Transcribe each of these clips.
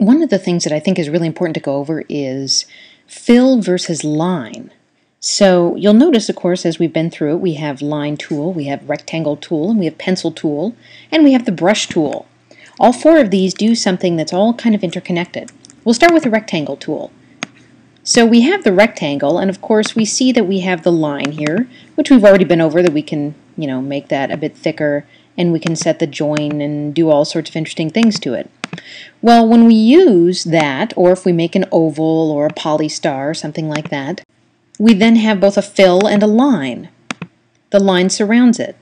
One of the things that I think is really important to go over is fill versus line. So you'll notice, of course, as we've been through it, we have line tool, we have rectangle tool, and we have pencil tool, and we have the brush tool. All four of these do something that's all kind of interconnected. We'll start with the rectangle tool. So we have the rectangle, and of course we see that we have the line here, which we've already been over, that we can, make that a bit thicker, and we can set the join and do all sorts of interesting things to it. Well, when we use that, or if we make an oval or a polystar, something like that, we then have both a fill and a line. The line surrounds it.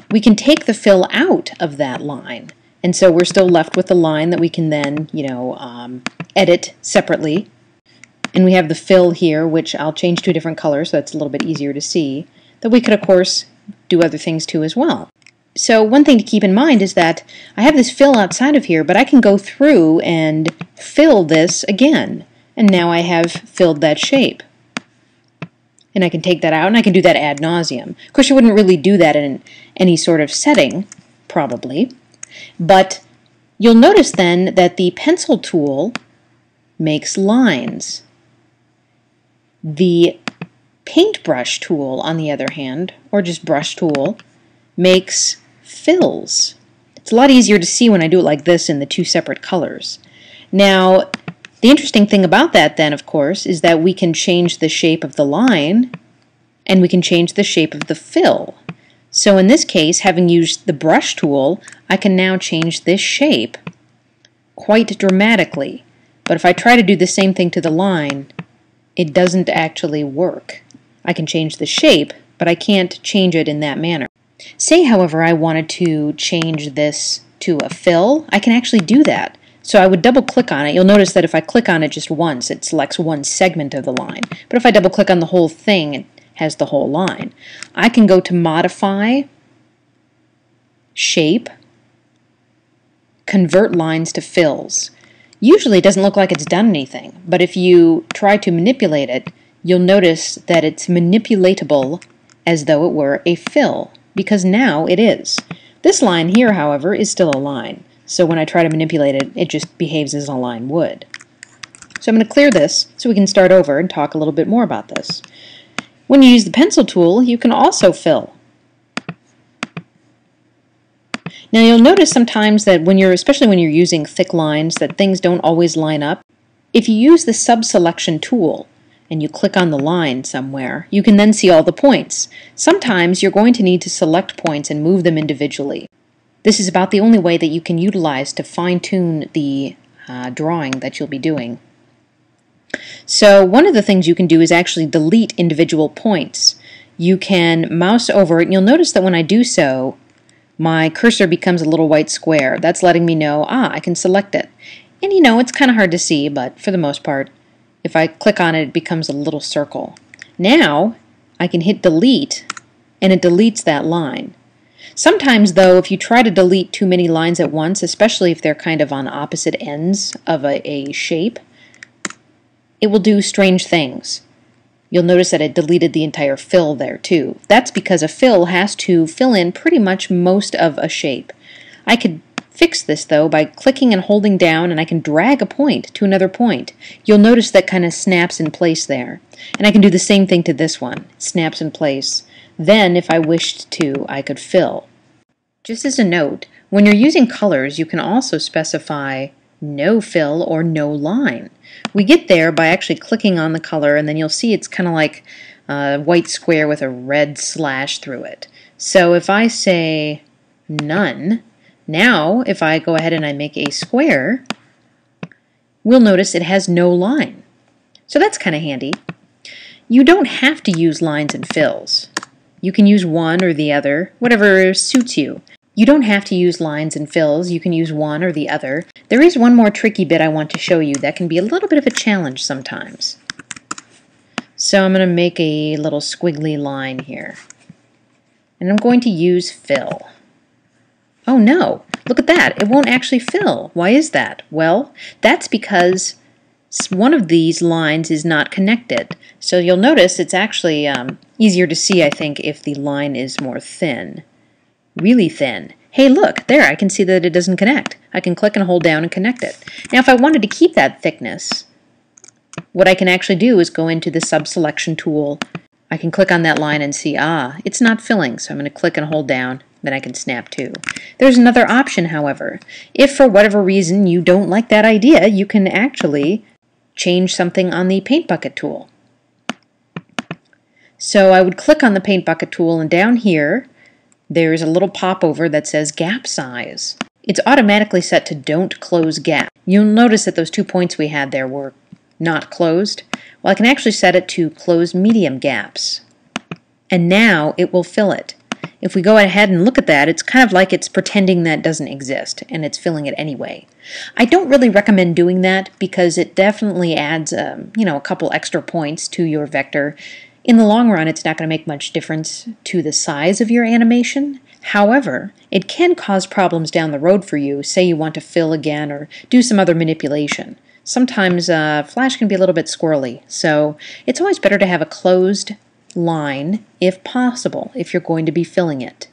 We can take the fill out of that line, and so we're still left with the line that we can then, edit separately. And we have the fill here, which I'll change to a different color so that's a little bit easier to see, that we could, of course, do other things to as well. So one thing to keep in mind is that I have this fill outside of here, but I can go through and fill this again. And now I have filled that shape. And I can take that out, and I can do that ad nauseum. Of course, you wouldn't really do that in any sort of setting, probably. But you'll notice then that the pencil tool makes lines. The paintbrush tool, on the other hand, or just brush tool, makes fills. It's a lot easier to see when I do it like this in the two separate colors. Now, the interesting thing about that then, of course, is that we can change the shape of the line and we can change the shape of the fill. So in this case, having used the brush tool, I can now change this shape quite dramatically. But if I try to do the same thing to the line, it doesn't actually work. I can change the shape, but I can't change it in that manner. Say, however, I wanted to change this to a fill, I can actually do that. So I would double click on it. You'll notice that if I click on it just once, it selects one segment of the line. But if I double click on the whole thing, it has the whole line. I can go to Modify, Shape, Convert Lines to Fills. Usually it doesn't look like it's done anything, but if you try to manipulate it, you'll notice that it's manipulatable as though it were a fill, because now it is. This line here, however, is still a line. So when I try to manipulate it, it just behaves as a line would. So I'm going to clear this so we can start over and talk a little bit more about this. When you use the pencil tool, you can also fill. Now you'll notice sometimes that especially when you're using thick lines, that things don't always line up. If you use the sub-selection tool and you click on the line somewhere, you can then see all the points. Sometimes you're going to need to select points and move them individually. This is about the only way that you can utilize to fine-tune the drawing that you'll be doing. So one of the things you can do is actually delete individual points. You can mouse over it, and you'll notice that when I do so, my cursor becomes a little white square. That's letting me know, I can select it. And it's kind of hard to see, but for the most part, if I click on it, it becomes a little circle. Now, I can hit delete, and it deletes that line. Sometimes, though, if you try to delete too many lines at once, especially if they're kind of on opposite ends of a shape, it will do strange things. You'll notice that it deleted the entire fill there, too. That's because a fill has to fill in pretty much most of a shape. I could fix this, though, by clicking and holding down, and I can drag a point to another point. You'll notice that kind of snaps in place there. And I can do the same thing to this one. It snaps in place. Then, if I wished to, I could fill. Just as a note, when you're using colors, you can also specify no fill or no line. We get there by actually clicking on the color, and then you'll see it's kind of like a white square with a red slash through it. So if I say none, now if I go ahead and I make a square, we'll notice it has no line. So that's kind of handy. You don't have to use lines and fills. You can use one or the other, whatever suits you. You don't have to use lines and fills. You can use one or the other. There is one more tricky bit I want to show you that can be a little bit of a challenge sometimes. So I'm going to make a little squiggly line here. And I'm going to use fill. Oh no, look at that. It won't actually fill. Why is that? Well, that's because one of these lines is not connected. So you'll notice it's actually easier to see, I think, if the line is more thin. Really thin. hey look, there, I can see that it doesn't connect. I can click and hold down and connect it. Now if I wanted to keep that thickness, what I can actually do is go into the subselection tool. I can click on that line and see, it's not filling, so I'm going to click and hold down, then I can snap to. There's another option, however. If for whatever reason you don't like that idea, you can actually change something on the paint bucket tool. So I would click on the paint bucket tool, and down here there's a little popover that says gap size. It's automatically set to don't close gap. You'll notice that those 2 points we had there were not closed. Well, I can actually set it to close medium gaps. And now it will fill it. If we go ahead and look at that, it's kind of like it's pretending that doesn't exist, and it's filling it anyway. I don't really recommend doing that because it definitely adds a couple extra points to your vector. In the long run, it's not going to make much difference to the size of your animation. However, it can cause problems down the road for you. Say you want to fill again or do some other manipulation. Sometimes Flash can be a little bit squirrely, so it's always better to have a closed line if possible if you're going to be filling it.